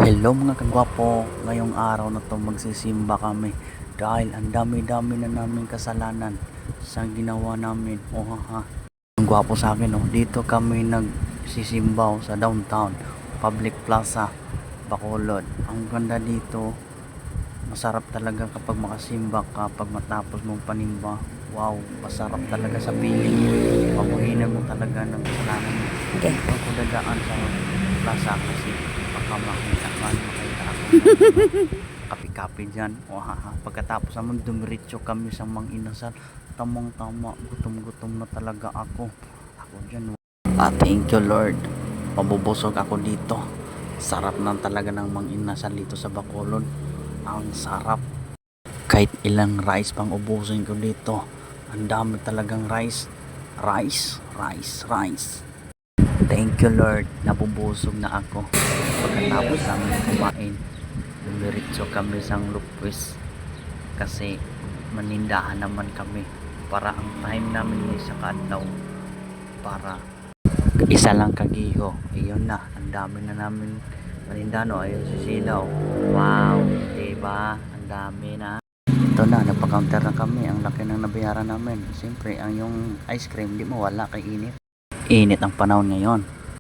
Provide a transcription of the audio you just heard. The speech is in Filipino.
Hello mga kagwapo, ngayong araw na to magsisimba kami dahil ang dami-dami na namin kasalanan sa ginawa namin. Ha. Ang gwapo sa akin, oh. Dito kami nagsisimba sa downtown, Public Plaza, Bacolod. Ang ganda dito, masarap talaga kapag makasimba ka pag matapos mong panimba. Wow, masarap talaga sa piling. Pamuhinan mo talaga ng kasalanan mo. Okay. Ako dadaan sa plaza kasi baka makita ako kapi-kapi dyan. Pagkatapos naman dumiretso kami sa Mang Inasal. Tamang tama, gutom-gutom na talaga ako dyan. Thank you Lord, pabubusog ako dito. Sarap na talaga ng Mang Inasal dito sa Bacolod. Ang sarap, kahit ilang rice pang ubusin ko dito. Ang dami talagang rice. Thank you Lord, nabubusog na ako. Pagkatapos namin kumain, dumiretso kami sa Lupwis kasi manindahan naman kami para ang time namin ay sa kadlaw para isa lang kagiho. Iyon na, ang dami na namin manindano. Ayun si Silaw. Wow, diba? Ang dami na. Ito na, nagpa-counter na kami. Ang laki ng nabayaran namin. Siyempre, ang yung ice cream di mawala kay init. Init ang panahon ngayon.